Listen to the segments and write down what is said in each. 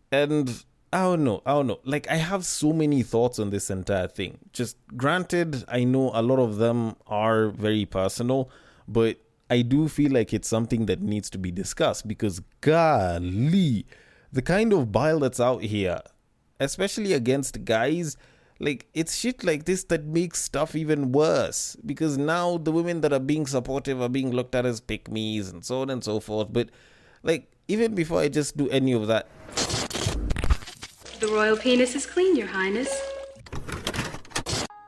And I don't know. Like, I have so many thoughts on this entire thing. Just granted, I know a lot of them are very personal, but I do feel like it's something that needs to be discussed because, golly, the kind of bile that's out here, especially against guys, like, it's shit like this that makes stuff even worse because now the women that are being supportive are being looked at as pick-me's and so on and so forth. But, like, even before I just do any of that, the royal penis is clean, Your Highness.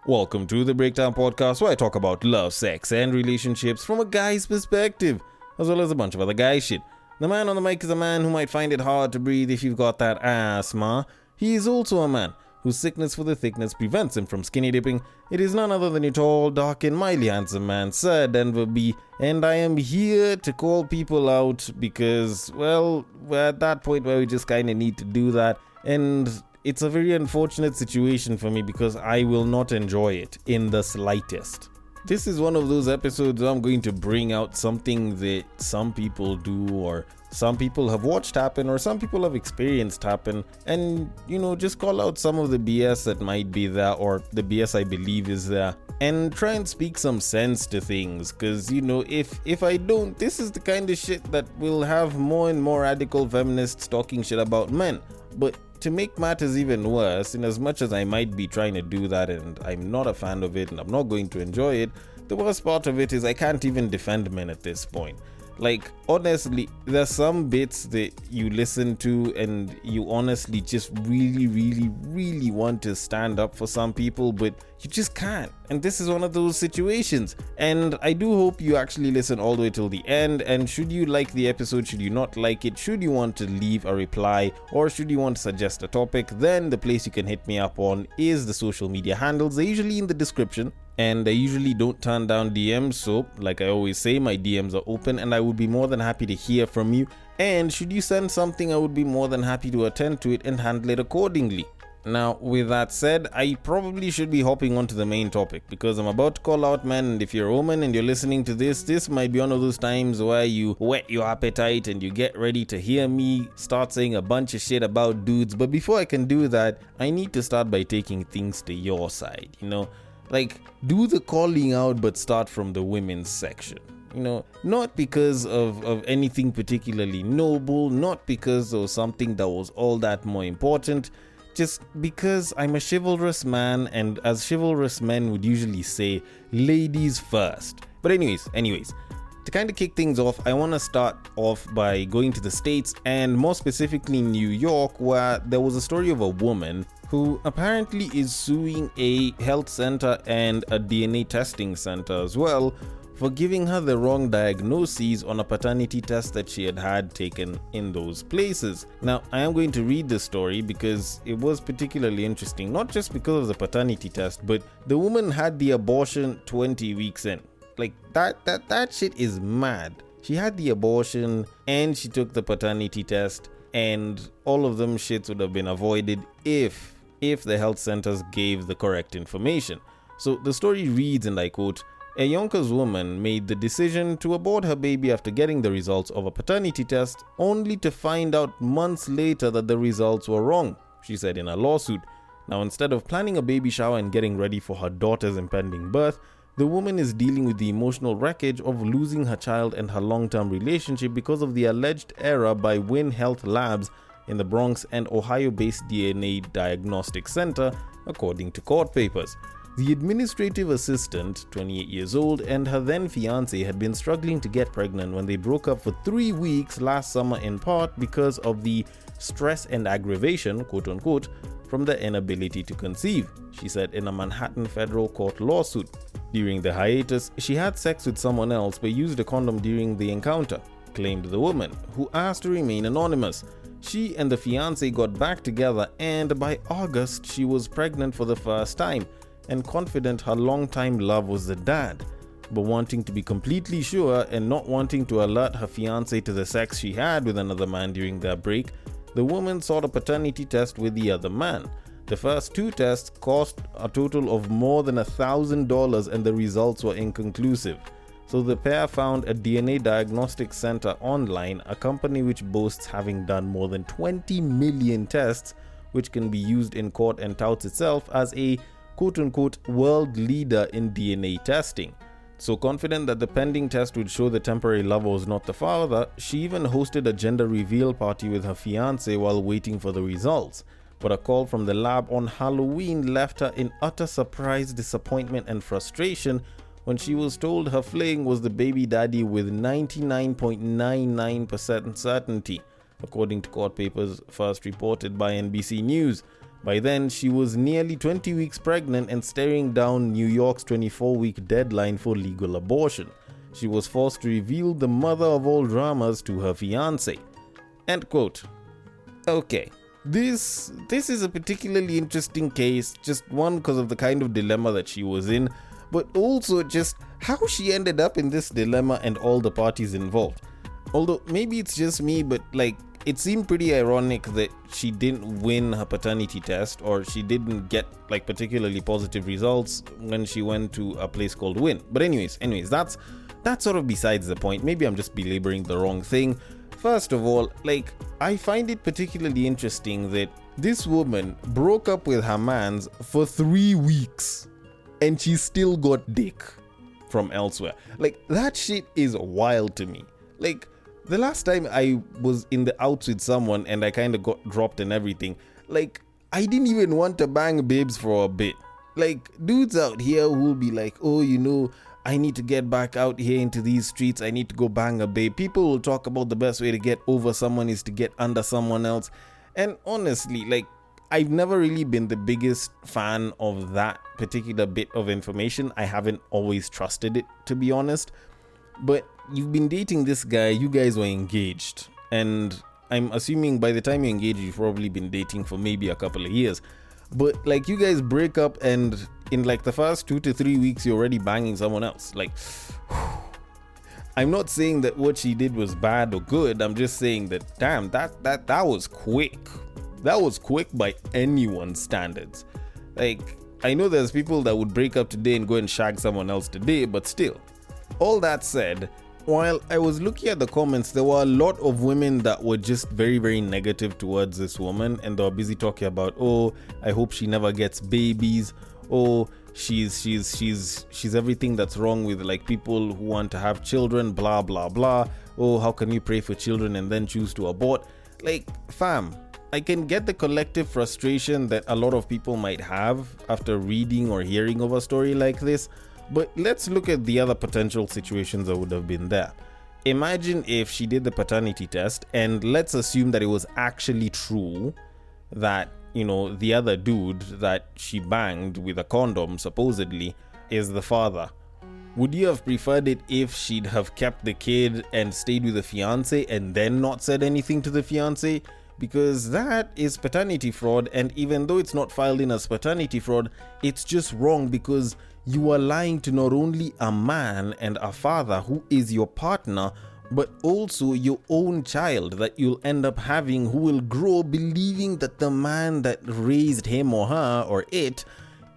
welcome to the Breakdown Podcast, where I talk about love, sex, and relationships from a guy's perspective, as well as a bunch of other guy shit. The man on the mic is a man who might find it hard to breathe if you've got that asthma. He is also a man whose sickness for the thickness prevents him from skinny dipping. It is none other than your tall, dark, and mildly handsome man, Sir Denver B. And I am here to call people out because, well, we're at that point where we just kind of need to do that. And it's a very unfortunate situation for me because I will not enjoy it in the slightest. This is one of those episodes where I'm going to bring out something that some people do, or some people have watched happen, or some people have experienced happen, and, just call out some of the BS that might be there, or the BS I believe is there, and try and speak some sense to things, because, if I don't, this is the kind of shit that will have more and more radical feminists talking shit about men. But to make matters even worse, in as much as I might be trying to do that and I'm not a fan of it and I'm not going to enjoy it, the worst part of it is I can't even defend men at this point. Like, honestly, there's some bits that you listen to and you honestly just really, really, really want to stand up for some people, but you just can't. And this is one of those situations. And I do hope you actually listen all the way till the end. And should you like the episode, should you not like it, should you want to leave a reply, or should you want to suggest a topic, then the place you can hit me up on is the social media handles. They're usually in the description. And I usually don't turn down DMs, so like I always say, my DMs are open and I would be more than happy to hear from you. And should you send something, I would be more than happy to attend to it and handle it accordingly. Now, with that said, I probably should be hopping on to the main topic because I'm about to call out men, and if you're a woman and you're listening to this might be one of those times where you whet your appetite and you get ready to hear me start saying a bunch of shit about dudes. But before I can do that, I need to start by taking things to your side, Like, do the calling out, but start from the women's section. Not because of anything particularly noble, not because of something that was all that more important, just because I'm a chivalrous man, and as chivalrous men would usually say, ladies first. But anyways, to kind of kick things off, I want to start off by going to the States, and more specifically New York, where there was a story of a woman who apparently is suing a health center and a DNA testing center as well for giving her the wrong diagnoses on a paternity test that she had taken in those places. Now, I am going to read this story because it was particularly interesting, not just because of the paternity test, but the woman had the abortion 20 weeks in. Like, that shit is mad. She had the abortion and she took the paternity test, and all of them shits would have been avoided if the health centers gave the correct information. So the story reads, and I quote, "A Yonkers woman made the decision to abort her baby after getting the results of a paternity test, only to find out months later that the results were wrong," she said in a lawsuit. Now, instead of planning a baby shower and getting ready for her daughter's impending birth, the woman is dealing with the emotional wreckage of losing her child and her long-term relationship because of the alleged error by Wynn Health Labs in the Bronx and Ohio-based DNA Diagnostic Center, according to court papers. The administrative assistant, 28 years old, and her then fiancé had been struggling to get pregnant when they broke up for 3 weeks last summer, in part because of the stress and aggravation, quote-unquote, from the inability to conceive, she said in a Manhattan federal court lawsuit. During the hiatus, she had sex with someone else but used a condom during the encounter, claimed the woman, who asked to remain anonymous. She and the fiancé got back together, and by August, she was pregnant for the first time and confident her longtime love was the dad. But wanting to be completely sure and not wanting to alert her fiancé to the sex she had with another man during their break, the woman sought a paternity test with the other man. The first 2 tests cost a total of more than $1,000 and the results were inconclusive. So the pair found a DNA diagnostic center online, a company which boasts having done more than 20 million tests, which can be used in court, and touts itself as a quote-unquote world leader in DNA testing. So confident that the pending test would show the temporary lover was not the father, she even hosted a gender reveal party with her fiancé while waiting for the results. But a call from the lab on Halloween left her in utter surprise, disappointment, and frustration when she was told her fling was the baby daddy with 99.99% certainty, according to court papers first reported by NBC News. By then, she was nearly 20 weeks pregnant and staring down New York's 24-week deadline for legal abortion. She was forced to reveal the mother of all dramas to her fiancé. End quote. Okay, this is a particularly interesting case, just one because of the kind of dilemma that she was in, but also just how she ended up in this dilemma and all the parties involved. Although maybe it's just me, but it seemed pretty ironic that she didn't win her paternity test, or she didn't get particularly positive results when she went to a place called Win. But anyways, that's sort of besides the point. Maybe I'm just belaboring the wrong thing. First of all, I find it particularly interesting that this woman broke up with her mans for 3 weeks and she still got dick from elsewhere. That shit is wild to me. The last time I was in the outs with someone and I kind of got dropped and everything, I didn't even want to bang babes for a bit. Dudes out here who will be like, oh, I need to get back out here into these streets, I need to go bang a babe. People will talk about the best way to get over someone is to get under someone else. And honestly, I've never really been the biggest fan of that particular bit of information. I haven't always trusted it, to be honest. But you've been dating this guy, you guys were engaged, and I'm assuming by the time you engage, you've probably been dating for maybe a couple of years. But you guys break up, and in the first 2 to 3 weeks, you're already banging someone else. I'm not saying that what she did was bad or good. I'm just saying that, damn, that was quick. That was quick by anyone's standards. I know there's people that would break up today and go and shag someone else today, but still. All that said, while I was looking at the comments, there were a lot of women that were just very, very negative towards this woman, and they were busy talking about, oh, I hope she never gets babies, oh, she's everything that's wrong with people who want to have children, blah blah blah, oh, how can you pray for children and then choose to abort? Fam, I can get the collective frustration that a lot of people might have after reading or hearing of a story like this. But let's look at the other potential situations that would have been there. Imagine if she did the paternity test, and let's assume that it was actually true that, the other dude that she banged with a condom, supposedly, is the father. Would you have preferred it if she'd have kept the kid and stayed with the fiancé and then not said anything to the fiancé? Because that is paternity fraud, and even though it's not filed in as paternity fraud, it's just wrong because you are lying to not only a man and a father who is your partner, but also your own child that you'll end up having, who will grow believing that the man that raised him or her or it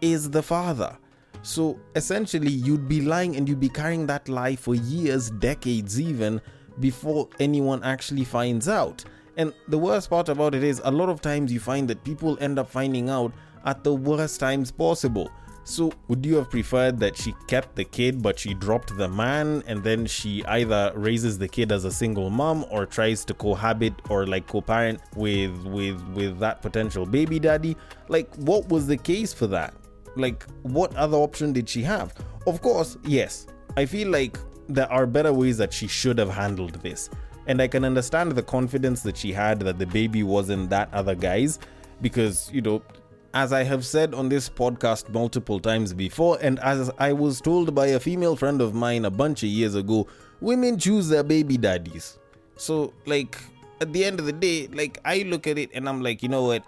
is the father. So essentially, you'd be lying, and you'd be carrying that lie for years, decades even, before anyone actually finds out. And the worst part about it is, a lot of times you find that people end up finding out at the worst times possible. So would you have preferred that she kept the kid but she dropped the man, and then she either raises the kid as a single mom or tries to cohabit or co-parent with that potential baby daddy? What was the case for that? What other option did she have? Of course, yes, I feel there are better ways that she should have handled this. And I can understand the confidence that she had that the baby wasn't that other guy's, because, as I have said on this podcast multiple times before, and as I was told by a female friend of mine a bunch of years ago, women choose their baby daddies. So, at the end of the day, I look at it and I'm you know what?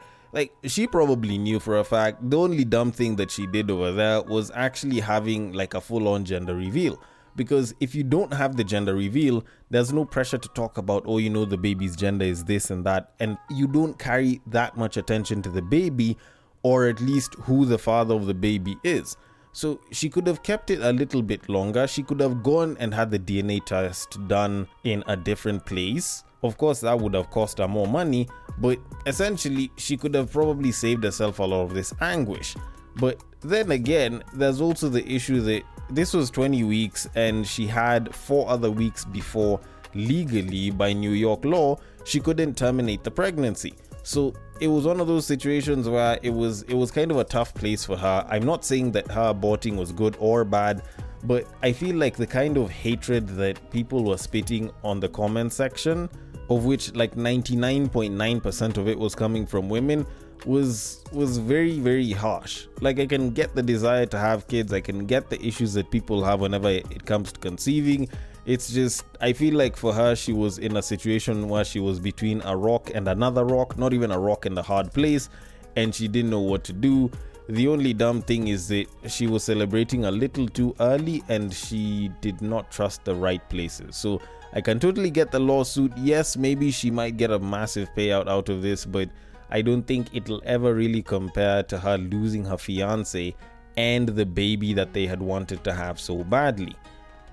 She probably knew for a fact. The only dumb thing that she did over there was actually having a full-on gender reveal. Because if you don't have the gender reveal, there's no pressure to talk about, oh, the baby's gender is this and that. And you don't carry that much attention to the baby, or at least who the father of the baby is. So she could have kept it a little bit longer. She could have gone and had the DNA test done in a different place. Of course, that would have cost her more money, but essentially, she could have probably saved herself a lot of this anguish. But then again, there's also the issue that this was 20 weeks and she had 4 other weeks before legally by New York law, she couldn't terminate the pregnancy. So it was one of those situations where it was kind of a tough place for her. I'm not saying that her aborting was good or bad, but I feel like the kind of hatred that people were spitting on the comment section, of which like 99.9% of it was coming from women, was very, very harsh. Like, I can get the desire to have kids, I can get the issues that people have whenever it comes to conceiving. It's just, I feel like for her, she was in a situation where she was between a rock and another rock, not even a rock and a hard place, and she didn't know what to do. The only dumb thing is that she was celebrating a little too early and she did not trust the right places. So I can totally get the lawsuit. Yes, maybe she might get a massive payout out of this, but I don't think it'll ever really compare to her losing her fiance and the baby that they had wanted to have so badly.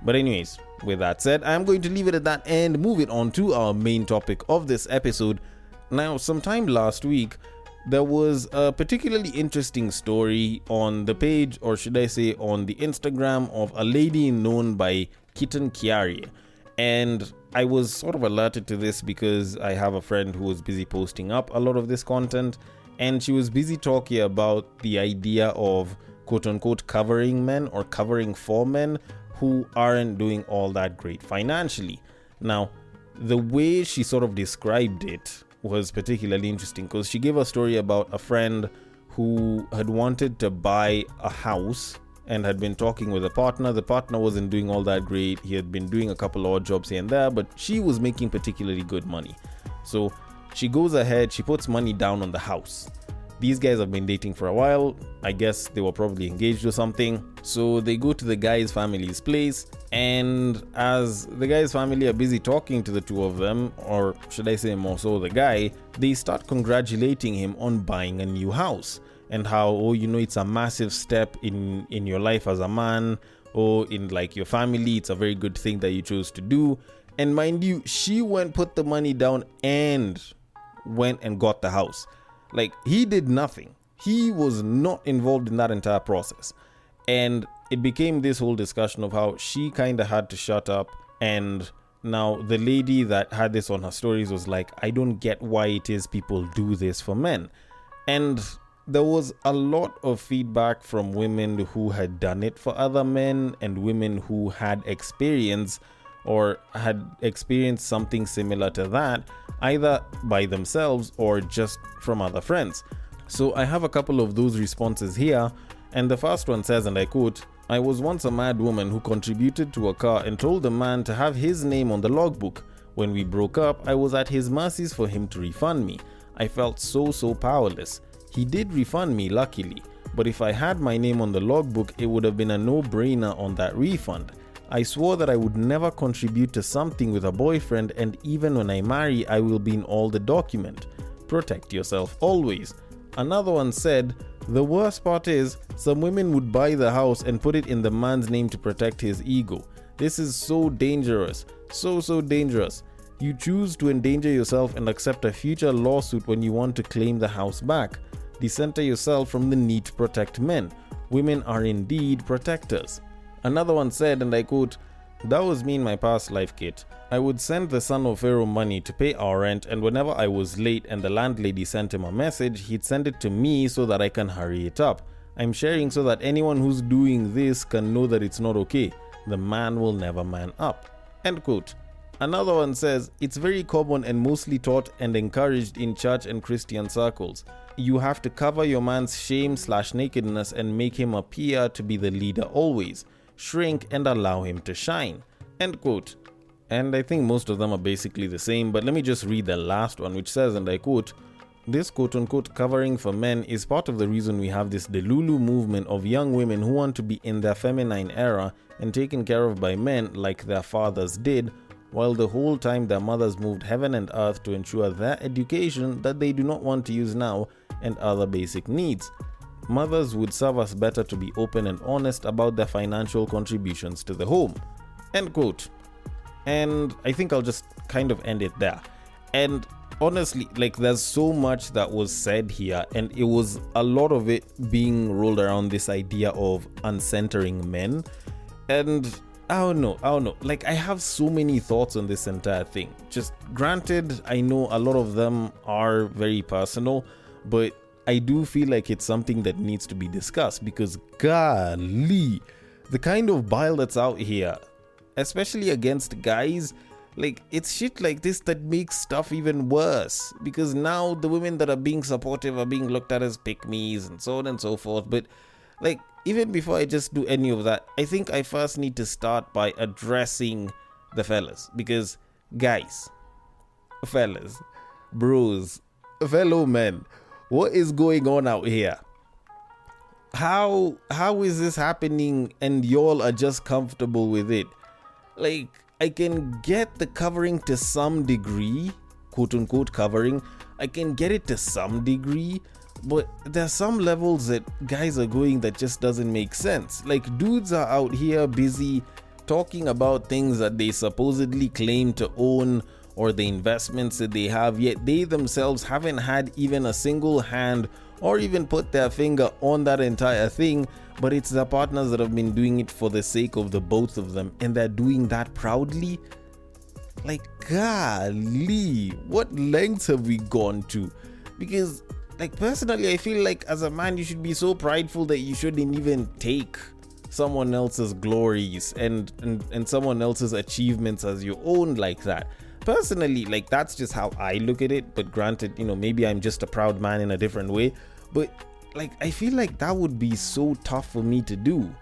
But anyways, with that said, I'm going to leave it at that and move it on to our main topic of this episode. Now, sometime last week, there was a particularly interesting story on the page, or should I say on the Instagram, of a lady known by Kitten Kiarie. And I was sort of alerted to this because I have a friend who was busy posting up a lot of this content, and she was busy talking about the idea of quote-unquote covering men or covering for men who aren't doing all that great financially. Now, the way she sort of described it was particularly interesting because she gave a story about a friend who had wanted to buy a house and had been talking with a partner. The partner wasn't doing all that great. He had been doing a couple odd jobs here and there, but she was making particularly good money. So she goes ahead, she puts money down on the house. These guys have been dating for a while. I guess they were probably engaged or something. So they go to the guy's family's place, and as the guy's family are busy talking to the two of them, or should I say more so the guy, they start congratulating him on buying a new house and how, it's a massive step in your life as a man, or in like your family, it's a very good thing that you chose to do. And mind you, she put the money down and went and got the house. Like, he did nothing. He was not involved in that entire process. And it became this whole discussion of how she kind of had to shut up. And now the lady that had this on her stories was like, I don't get why it is people do this for men. And there was a lot of feedback from women who had done it for other men and women who had experience or had experienced something similar to that, either by themselves or just from other friends. So I have a couple of those responses here, and the first one says, and I quote, I was once a mad woman who contributed to a car and told the man to have his name on the logbook. When we broke up, I was at his mercies for him to refund me. I felt so powerless. He did refund me, luckily, but if I had my name on the logbook, it would have been a no-brainer on that refund. I swore that I would never contribute to something with a boyfriend, and even when I marry, I will be in all the document. Protect yourself always. Another one said, the worst part is, some women would buy the house and put it in the man's name to protect his ego. This is so dangerous. So dangerous. You choose to endanger yourself and accept a future lawsuit when you want to claim the house back. Decenter yourself from the need to protect men. Women are indeed protectors. Another one said, and I quote, that was me in my past life, Kit. I would send the son of Pharaoh money to pay our rent, and whenever I was late and the landlady sent him a message, he'd send it to me so that I can hurry it up. I'm sharing so that anyone who's doing this can know that it's not okay. The man will never man up. End quote. Another one says, it's very common and mostly taught and encouraged in church and Christian circles. You have to cover your man's shame/nakedness and make him appear to be the leader always. Shrink and allow him to shine. End quote. And I think most of them are basically the same, but let me just read the last one, which says, and I quote, this quote-unquote covering for men is part of the reason we have this Delulu movement of young women who want to be in their feminine era and taken care of by men like their fathers did, while the whole time their mothers moved heaven and earth to ensure their education that they do not want to use now and other basic needs. mothers would serve us better to be open and honest about their financial contributions to the home. End quote. And I think I'll just kind of end it there. And honestly, like, there's so much that was said here, and it was a lot of it being rolled around this idea of uncentering men. And I don't know. Like, I have so many thoughts on this entire thing. Just granted, I know a lot of them are very personal, but I do feel like it's something that needs to be discussed, because golly, the kind of bile that's out here, especially against guys, like, it's shit like this that makes stuff even worse, because now the women that are being supportive are being looked at as pick-me's and so on and so forth. But like, even before I just do any of that, I think I first need to start by addressing the fellas, because guys, fellas, bros, fellow men, what is going on out here? How is this happening and y'all are just comfortable with it? Like, I can get the covering to some degree, quote unquote covering. I can get it to some degree, but there's some levels that guys are going that just doesn't make sense. Like, dudes are out here busy talking about things that they supposedly claim to own, or the investments that they have, yet they themselves haven't had even a single hand or even put their finger on that entire thing, but it's their partners that have been doing it for the sake of the both of them, and they're doing that proudly. Like, golly, what lengths have we gone to? Because, like, personally, I feel like as a man, you should be so prideful that you shouldn't even take someone else's glories and someone else's achievements as your own like that. Personally, like, that's just how I look at it. But granted, maybe I'm just a proud man in a different way, but like, I feel like that would be so tough for me to do.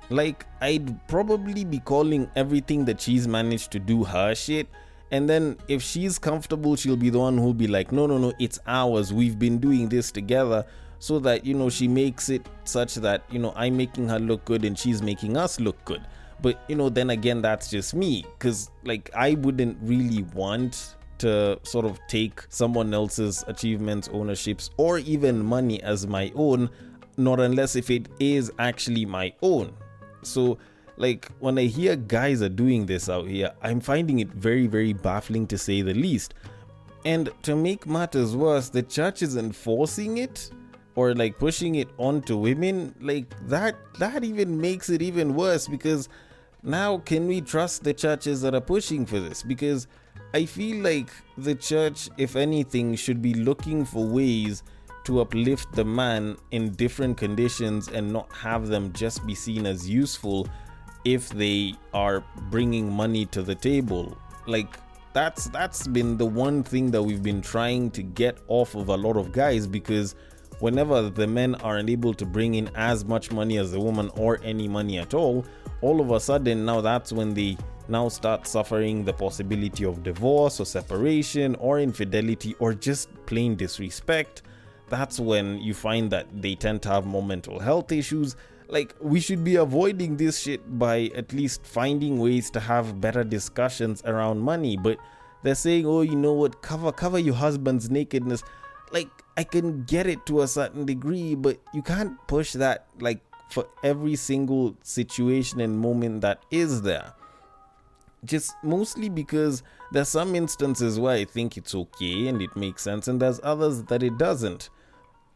Like, I'd probably be calling everything that she's managed to do her shit, and then if she's comfortable, she'll be the one who'll be like, no, it's ours, we've been doing this together, so that she makes it such that I'm making her look good and she's making us look good. But then again, that's just me, because like, I wouldn't really want to sort of take someone else's achievements, ownerships, or even money as my own, not unless if it is actually my own. So like, when I hear guys are doing this out here, I'm finding it very, very baffling, to say the least. And to make matters worse, the church is enforcing it, or like pushing it onto women. Like, that even makes it even worse, because now, can we trust the churches that are pushing for this? Because I feel like the church, if anything, should be looking for ways to uplift the man in different conditions, and not have them just be seen as useful if they are bringing money to the table. Like, that's been the one thing that we've been trying to get off of a lot of guys, because whenever the men aren't able to bring in as much money as the woman, or any money at all of a sudden, now that's when they now start suffering the possibility of divorce, or separation, or infidelity, or just plain disrespect. That's when you find that they tend to have more mental health issues. Like, we should be avoiding this shit by at least finding ways to have better discussions around money. But they're saying, oh, you know what, cover your husband's nakedness. Like, I can get it to a certain degree, but you can't push that like for every single situation and moment that is there. Just mostly because there's some instances where I think it's okay and it makes sense, and there's others that it doesn't.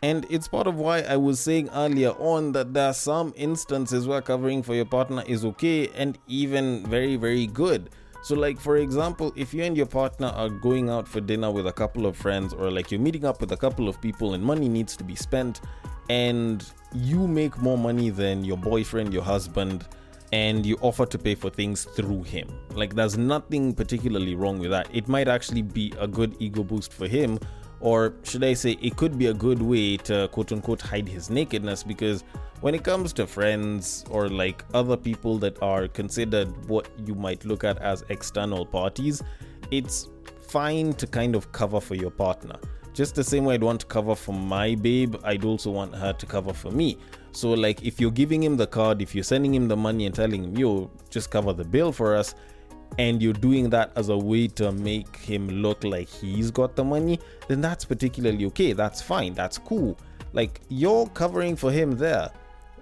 And it's part of why I was saying earlier on that there are some instances where covering for your partner is okay, and even very, very good. So like, for example, if you and your partner are going out for dinner with a couple of friends, or like you're meeting up with a couple of people and money needs to be spent, and you make more money than your boyfriend, your husband, and you offer to pay for things through him. Like, there's nothing particularly wrong with that. It might actually be a good ego boost for him, or should I say, it could be a good way to quote unquote hide his nakedness, because when it comes to friends, or like other people that are considered what you might look at as external parties, it's fine to kind of cover for your partner. Just the same way I'd want to cover for my babe, I'd also want her to cover for me. So like, if you're giving him the card, if you're sending him the money and telling him, yo, just cover the bill for us, and you're doing that as a way to make him look like he's got the money, then that's particularly okay. That's fine. That's cool. Like, you're covering for him there.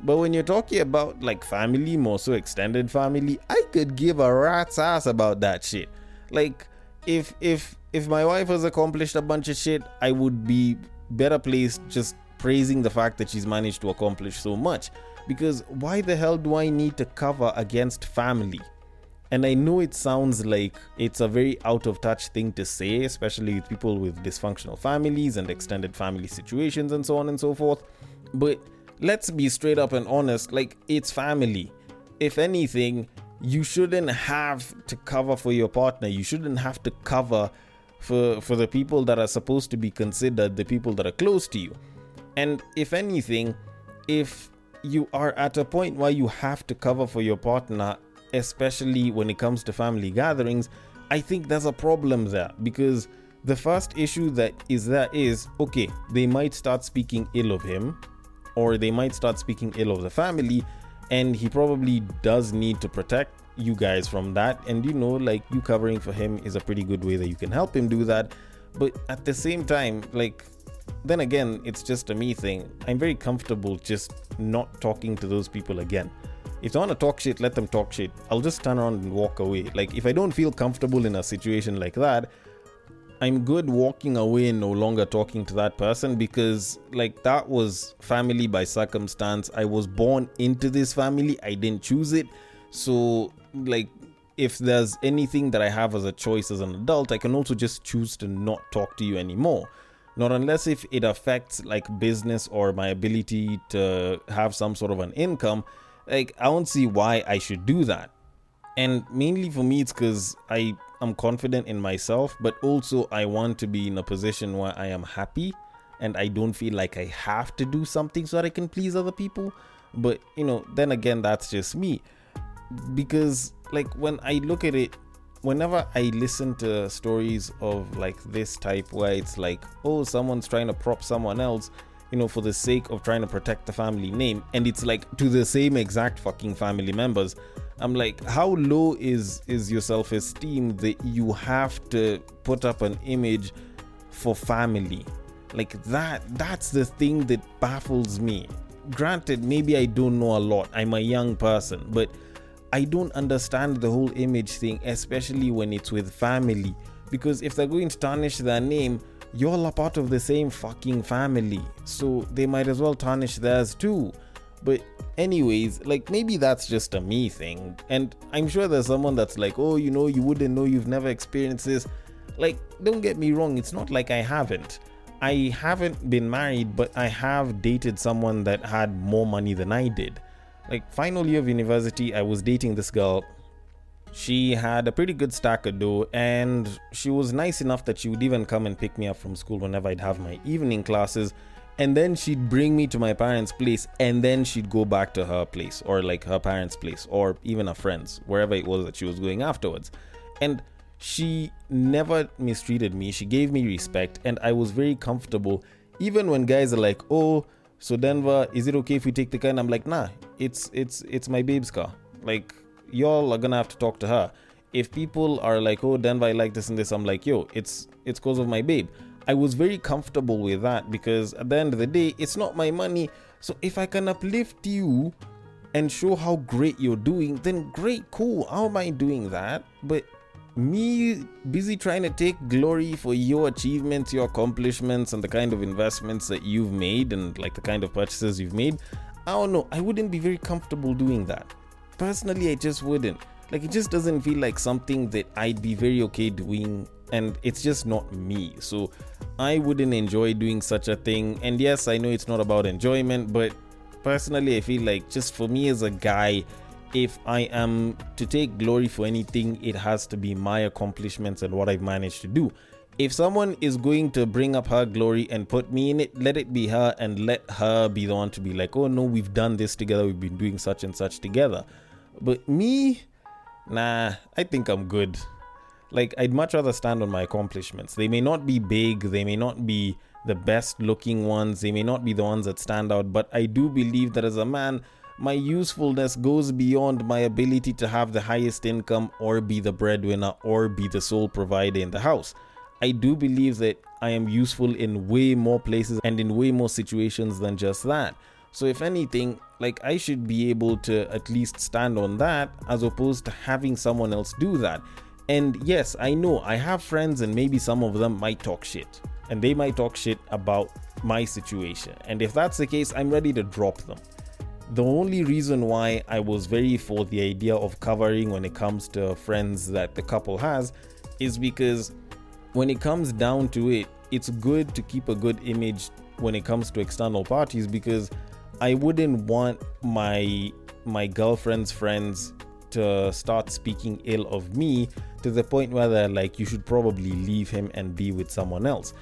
But when you're talking about like family, more so extended family, I could give a rat's ass about that shit. Like, if my wife has accomplished a bunch of shit, I would be better placed just praising the fact that she's managed to accomplish so much. Because why the hell do I need to cover against family? And I know it sounds like it's a very out of touch thing to say, especially with people with dysfunctional families and extended family situations and so on and so forth. But let's be straight up and honest, like, it's family. If anything, you shouldn't have to cover for your partner. You shouldn't have to cover for the people that are supposed to be considered the people that are close to you. And if anything, if you are at a point where you have to cover for your partner, especially when it comes to family gatherings, I think there's a problem there. Because the first issue that is, okay, they might start speaking ill of him, or they might start speaking ill of the family, and he probably does need to protect you guys from that. And like, you covering for him is a pretty good way that you can help him do that. But at the same time, like, then again, it's just a me thing. I'm very comfortable just not talking to those people again. If they want to talk shit, let them talk shit. I'll just turn around and walk away. Like, if I don't feel comfortable in a situation like that, I'm good walking away and no longer talking to that person, because like, that was family by circumstance. I was born into this family. I didn't choose it. So like, if there's anything that I have as a choice as an adult, I can also just choose to not talk to you anymore. Not unless if it affects like business or my ability to have some sort of an income. Like, I don't see why I should do that. And mainly for me, it's because I am confident in myself, but also I want to be in a position where I am happy and I don't feel like I have to do something so that I can please other people. But then again, that's just me. Because like, when I look at it, whenever I listen to stories of like this type where it's like, oh, someone's trying to prop someone else, for the sake of trying to protect the family name, and it's like to the same exact fucking family members, I'm like, how low is your self-esteem that you have to put up an image for family? Like, that's the thing that baffles me. Granted, maybe I don't know a lot, I'm a young person, but I don't understand the whole image thing, especially when it's with family. Because if they're going to tarnish their name, you're a part of the same fucking family, so they might as well tarnish theirs too. But anyways, like, maybe that's just a me thing, and I'm sure there's someone that's like, oh, you wouldn't know, you've never experienced this. Like, don't get me wrong, it's not like I haven't been married, but I have dated someone that had more money than I did. Like, final year of university, I was dating this girl. She had a pretty good stack of dough, and she was nice enough that she would even come and pick me up from school whenever I'd have my evening classes, and then she'd bring me to my parents' place, and then she'd go back to her place, or like her parents' place, or even her friends, wherever it was that she was going afterwards. And she never mistreated me. She gave me respect, and I was very comfortable. Even when guys are like, oh, so Denver, is it okay if we take the car? And I'm like, nah, it's my babe's car. Like, y'all are gonna have to talk to her. If people are like, oh, Denver, I like this and this, I'm like, yo, it's cause of my babe. I was very comfortable with that, because at the end of the day, it's not my money. So if I can uplift you and show how great you're doing, then great, cool, how am I doing that? But me busy trying to take glory for your achievements, your accomplishments, and the kind of investments that you've made, and like the kind of purchases you've made, I don't know, I wouldn't be very comfortable doing that. Personally, I just wouldn't. Like, it just doesn't feel like something that I'd be very okay doing, and it's just not me. So I wouldn't enjoy doing such a thing. And yes, I know it's not about enjoyment, but personally, I feel like just for me as a guy, if I am to take glory for anything, it has to be my accomplishments and what I've managed to do. If someone is going to bring up her glory and put me in it, let it be her, and let her be the one to be like, oh no, we've done this together, we've been doing such and such together. But me, nah, I think I'm good. Like, I'd much rather stand on my accomplishments. They may not be big, they may not be the best looking ones, they may not be the ones that stand out, but I do believe that as a man, my usefulness goes beyond my ability to have the highest income or be the breadwinner or be the sole provider in the house. I do believe that I am useful in way more places and in way more situations than just that. So if anything, like, I should be able to at least stand on that as opposed to having someone else do that. And yes, I know I have friends and maybe some of them might talk shit. And they might talk shit about my situation. And if that's the case, I'm ready to drop them. The only reason why I was very for the idea of covering when it comes to friends that the couple has is because when it comes down to it, it's good to keep a good image when it comes to external parties, because I wouldn't want my girlfriend's friends to start speaking ill of me to the point where they're like, you should probably leave him and be with someone else.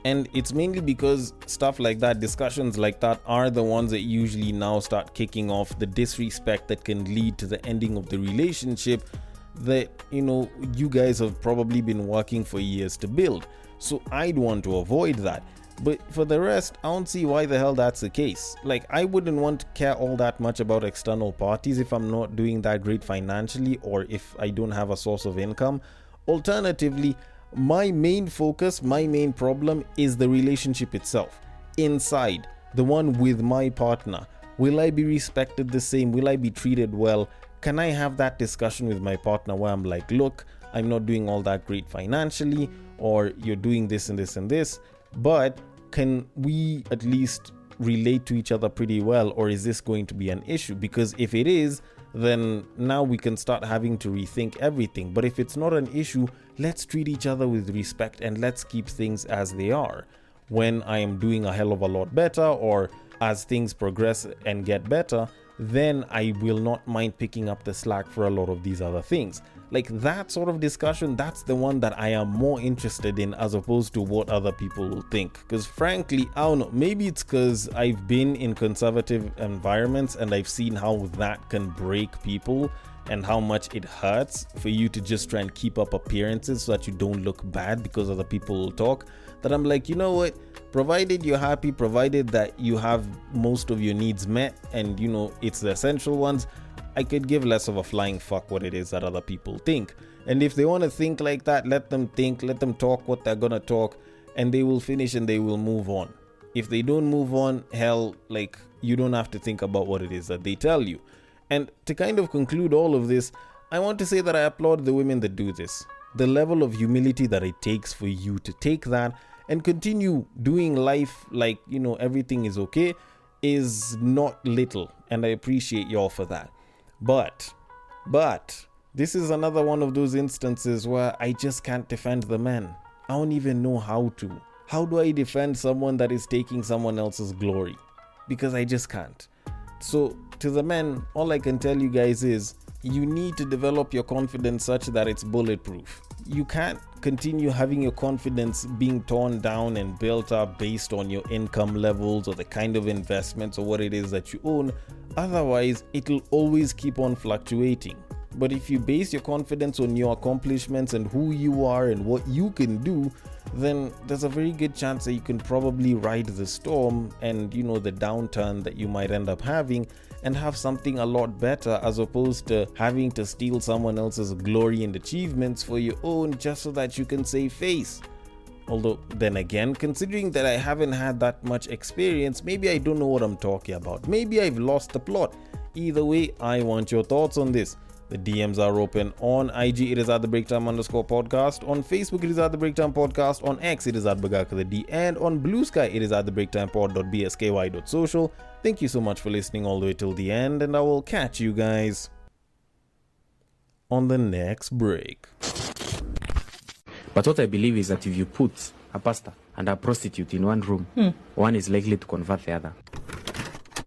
And it's mainly because stuff like that, discussions like that, are the ones that usually now start kicking off the disrespect that can lead to the ending of the relationship that, you guys have probably been working for years to build. So I'd want to avoid that. But for the rest, I don't see why the hell that's the case. Like, I wouldn't want to care all that much about external parties if I'm not doing that great financially, or if I don't have a source of income. Alternatively, my main focus, my main problem is the relationship itself. Inside, the one with my partner. Will I be respected the same? Will I be treated well? Can I have that discussion with my partner where I'm like, look, I'm not doing all that great financially, or you're doing this and this and this, but can we at least relate to each other pretty well, or is this going to be an issue? Because if it is, then now we can start having to rethink everything. But if it's not an issue, let's treat each other with respect and let's keep things as they are. When I am doing a hell of a lot better, or as things progress and get better, then I will not mind picking up the slack for a lot of these other things. Like, that sort of discussion, that's the one that I am more interested in, as opposed to what other people will think. Because frankly, I don't know, maybe it's because I've been in conservative environments and I've seen how that can break people and how much it hurts for you to just try and keep up appearances so that you don't look bad because other people will talk, that I'm like, you know what, provided you're happy, provided that you have most of your needs met and it's the essential ones, I could give less of a flying fuck what it is that other people think. And if they want to think like that, let them think, let them talk what they're gonna talk, and they will finish and they will move on. If they don't move on, hell, like, you don't have to think about what it is that they tell you. And to kind of conclude all of this, I want to say that I applaud the women that do this. The level of humility that it takes for you to take that and continue doing life like, everything is okay, is not little. And I appreciate y'all for that. But this is another one of those instances where I just can't defend the men. I don't even know how to. How do I defend someone that is taking someone else's glory? Because I just can't. So to the men, all I can tell you guys is, you need to develop your confidence such that it's bulletproof. You can't continue having your confidence being torn down and built up based on your income levels or the kind of investments or what it is that you own. Otherwise, it'll always keep on fluctuating. But if you base your confidence on your accomplishments and who you are and what you can do, then there's a very good chance that you can probably ride the storm and, the downturn that you might end up having, and have something a lot better, as opposed to having to steal someone else's glory and achievements for your own just so that you can save face. Although, then again, considering that I haven't had that much experience, maybe I don't know what I'm talking about. Maybe I've lost the plot. Either way, I want your thoughts on this. The DMs are open. On IG, it is at the breaktime_podcast. On Facebook, it is at the breaktime podcast. On X, it is at bagakad, and on Bluesky, it is at the breaktimepod.bsky.social. Thank you so much for listening all the way till the end, and I will catch you guys on the next break. But what I believe is that if you put a pastor and a prostitute in one room, one is likely to convert the other.